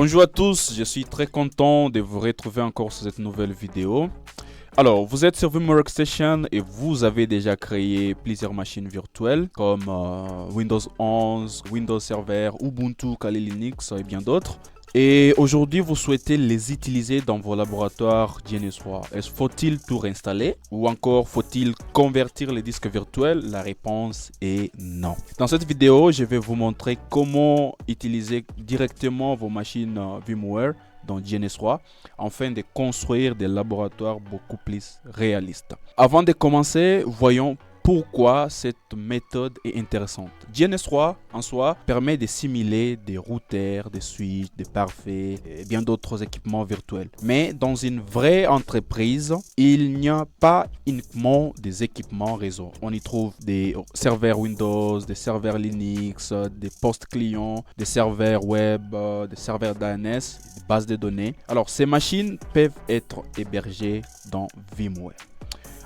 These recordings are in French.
Bonjour à tous, je suis très content de vous retrouver encore sur cette nouvelle vidéo. Alors, vous êtes sur Vimeo Workstation et vous avez déjà créé plusieurs machines virtuelles comme Windows 11, Windows Server, Ubuntu, Kali Linux et bien d'autres. Et aujourd'hui, vous souhaitez les utiliser dans vos laboratoires GNS3. Faut-il tout réinstaller ou encore faut-il convertir les disques virtuels? La réponse est non. Dans cette vidéo, je vais vous montrer comment utiliser directement vos machines VMware dans GNS3 afin de construire des laboratoires beaucoup plus réalistes. Avant de commencer, voyons pourquoi cette méthode est intéressante. GNS3 en soi permet de simuler des routeurs, des switches, des pare-feux et bien d'autres équipements virtuels. Mais dans une vraie entreprise, il n'y a pas uniquement des équipements réseau. On y trouve des serveurs Windows, des serveurs Linux, des postes clients, des serveurs web, des serveurs DNS, des bases de données. Alors ces machines peuvent être hébergées dans VMware.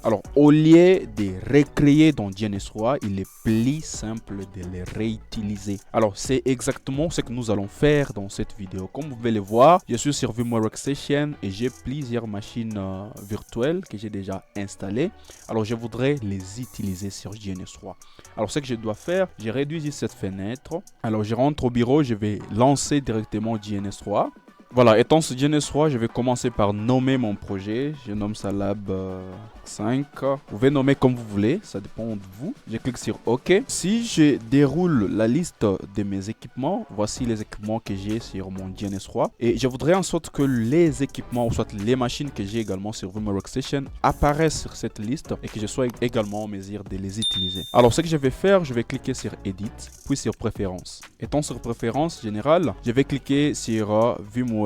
Alors, au lieu de recréer dans GNS3, il est plus simple de les réutiliser. Alors, c'est exactement ce que nous allons faire dans cette vidéo. Comme vous pouvez le voir, je suis sur Vimeo Workstation et j'ai plusieurs machines virtuelles que j'ai déjà installées. Alors, je voudrais les utiliser sur GNS3. Alors, ce que je dois faire, je réduis cette fenêtre. Alors, je rentre au bureau, je vais lancer directement GNS3. Voilà, étant sur GNS3, je vais commencer par nommer mon projet. Je nomme ça Lab 5. Vous pouvez nommer comme vous voulez, ça dépend de vous. Je clique sur OK. Si je déroule la liste de mes équipements, voici les équipements que j'ai sur mon GNS3. Et je voudrais en sorte que les équipements, ou soit les machines que j'ai également sur Vimeo Workstation, apparaissent sur cette liste et que je sois également en mesure de les utiliser. Alors, ce que je vais faire, je vais cliquer sur Edit, puis sur Préférences. Étant sur Préférences générales, je vais cliquer sur VMware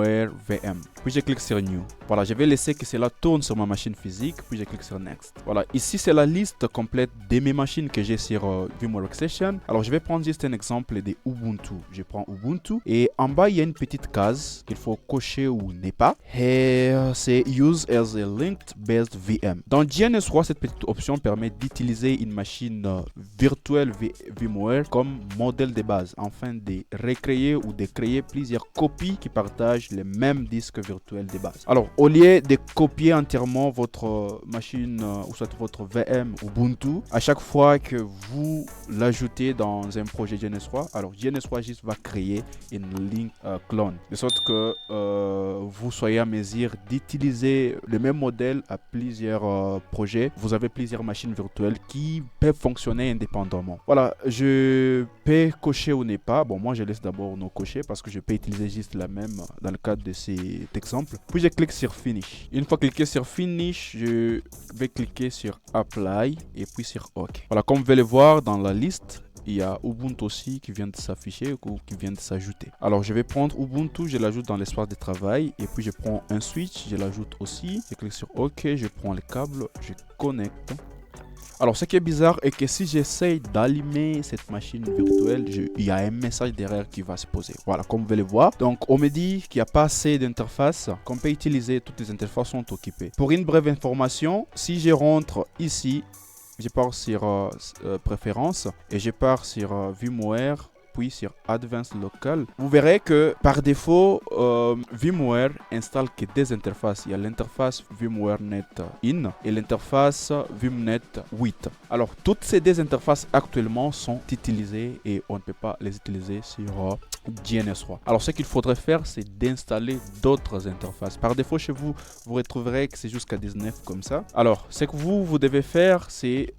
VM. Puis je clique sur New. Voilà, je vais laisser que cela tourne sur ma machine physique, puis je clique sur Next. Voilà, ici c'est la liste complète de mes machines que j'ai sur VMware Workstation. Alors je vais prendre juste un exemple de Ubuntu. Je prends Ubuntu et en bas il y a une petite case qu'il faut cocher ou n'est pas. Et c'est Use as a Linked Based VM. Dans GNS3, cette petite option permet d'utiliser une machine virtuelle VMware comme modèle de base afin de recréer ou de créer plusieurs copies qui partagent les mêmes disques virtuels de base. Alors, au lieu de copier entièrement votre machine ou soit votre VM Ubuntu, à chaque fois que vous l'ajoutez dans un projet GNS3, alors GNS3 juste va créer une link clone, de sorte que vous soyez à mesure d'utiliser le même modèle à plusieurs projets. Vous avez plusieurs machines virtuelles qui peuvent fonctionner indépendamment. Voilà, je peux cocher ou n'est pas. Bon, moi je laisse d'abord non cocher parce que je peux utiliser juste la même dans le cadre de cet exemple. Puis je clique sur Finish. Une fois cliqué sur Finish, je vais cliquer sur Apply et puis sur OK. Voilà, comme vous pouvez le voir dans la liste, il y a Ubuntu aussi qui vient de s'afficher ou qui vient de s'ajouter. Alors je vais prendre Ubuntu, je l'ajoute dans l'espace de travail et puis je prends un switch, je l'ajoute aussi. Je clique sur OK, je prends le câble, je connecte. Alors, ce qui est bizarre est que si j'essaye d'allumer cette machine virtuelle, il y a un message d'erreur qui va se poser. Voilà, comme vous pouvez le voir. Donc, on me dit qu'il n'y a pas assez d'interfaces, qu'on peut utiliser, toutes les interfaces sont occupées. Pour une brève information, si je rentre ici, je pars sur Préférences et je pars sur VMware, puis sur Advanced Local, vous verrez que par défaut, VMware installe que des interfaces. Il y a l'interface VMwareNet In et l'interface VMnet 8. Alors, toutes ces deux interfaces actuellement sont utilisées et on ne peut pas les utiliser sur GNS3. Alors, ce qu'il faudrait faire, c'est d'installer d'autres interfaces. Par défaut, chez vous, vous retrouverez que c'est jusqu'à 19 comme ça. Alors, ce que vous devez faire, c'est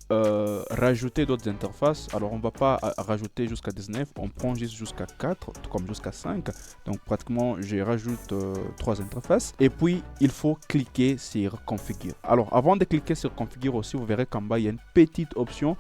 rajouter d'autres interfaces. Alors, on ne va pas rajouter jusqu'à 19. On prend juste jusqu'à 4, comme jusqu'à 5. Donc, pratiquement, je rajoute 3 interfaces. Et puis, il faut cliquer sur Configure. Alors, avant de cliquer sur Configure aussi, vous verrez qu'en bas, il y a une petite option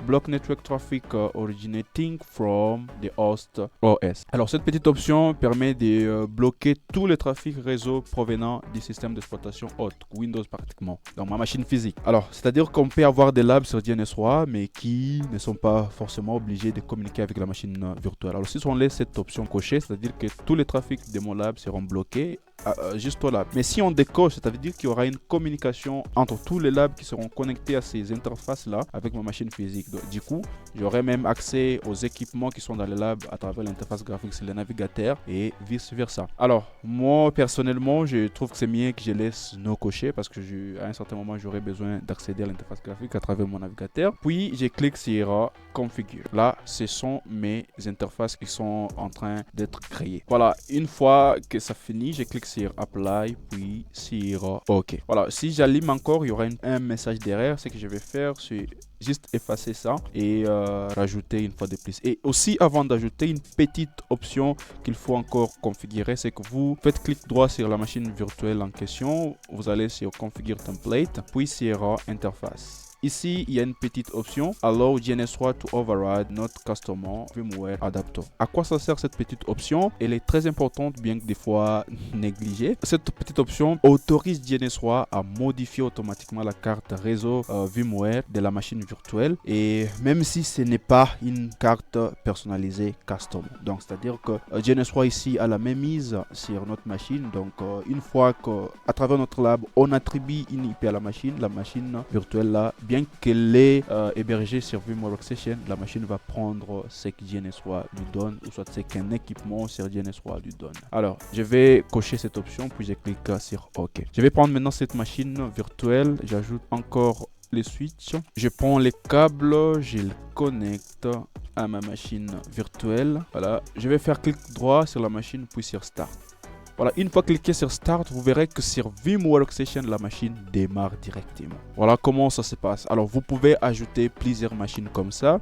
Block Network Traffic Originating from the Host OS. Alors, cette petite option permet de bloquer tout le trafic réseau provenant du système d'exploitation hôte, Windows pratiquement, dans ma machine physique. Alors, c'est-à-dire qu'on peut avoir des labs sur GNS3, mais qui ne sont pas forcément obligés de communiquer avec la machine virtuelle. Alors, si on laisse cette option cochée, c'est-à-dire que tous les trafics de mon lab seront bloqués juste au lab. Mais si on décoche, ça veut dire qu'il y aura une communication entre tous les labs qui seront connectés à ces interfaces-là avec ma machine physique. Donc, du coup, j'aurai même accès aux équipements qui sont dans les labs à travers l'interface graphique sur le navigateur et vice-versa. Alors, moi, personnellement, je trouve que c'est mieux que je laisse no cocher parce que à un certain moment, j'aurai besoin d'accéder à l'interface graphique à travers mon navigateur. Puis, je clique sur Configure. Là, ce sont mes interfaces qui sont en train d'être créées. Voilà, une fois que ça finit, je clique sur Apply, puis sur OK. Voilà, si j'allume encore, il y aura un message derrière. Ce que je vais faire, c'est juste effacer ça et rajouter une fois de plus. Et aussi, avant d'ajouter une petite option qu'il faut encore configurer, c'est que vous faites clic droit sur la machine virtuelle en question, vous allez sur Configure Template, puis sur Interface. Ici, il y a une petite option Allow GNS3 to override not customer firmware adapter. À quoi ça sert cette petite option? Elle est très importante, bien que des fois négligée. Cette petite option autorise GNS3 à modifier automatiquement la carte réseau firmware de la machine virtuelle, et même si ce n'est pas une carte personnalisée custom. Donc, c'est-à-dire que GNS3 ici a la même mise sur notre machine. Donc, une fois qu'à travers notre lab, on attribue une IP à la machine virtuelle là, bien qu'elle est hébergée sur VMware Workstation, la machine va prendre ce que GNS3 lui donne, ou soit ce qu'un équipement sur GNS3 lui donne. Alors, je vais cocher cette option, puis je clique sur OK. Je vais prendre maintenant cette machine virtuelle, j'ajoute encore les switches, je prends les câbles, je les connecte à ma machine virtuelle. Voilà, je vais faire clic droit sur la machine, puis sur Start. Voilà, une fois cliqué sur Start, vous verrez que sur VMware Workstation, la machine démarre directement. Voilà comment ça se passe. Alors, vous pouvez ajouter plusieurs machines comme ça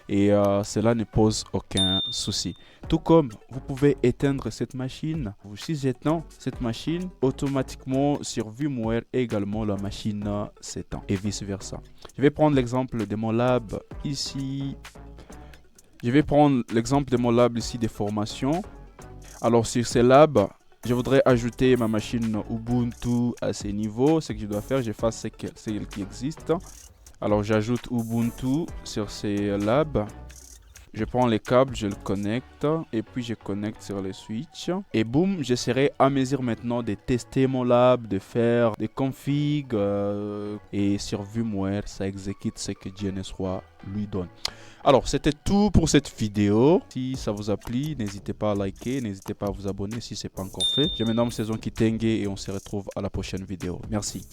et cela ne pose aucun souci. Tout comme vous pouvez éteindre cette machine. Si j'éteins cette machine, automatiquement sur VMware également la machine s'éteint et vice versa. Je vais prendre l'exemple de mon lab ici. Des formations. Alors, sur ces labs, je voudrais ajouter ma machine Ubuntu à ces niveaux. Ce que je dois faire, j'efface celle qui existe. Alors, j'ajoute Ubuntu sur ces labs. Je prends les câbles, je le connecte et puis je connecte sur les switches. Et boum, je serai à mesure maintenant de tester mon lab, de faire des configs et sur VMware, ça exécute ce que GNS3 lui donne. Alors, c'était tout pour cette vidéo. Si ça vous a plu, n'hésitez pas à liker, n'hésitez pas à vous abonner si ce n'est pas encore fait. Je me nomme Saison Kitenge et on se retrouve à la prochaine vidéo. Merci.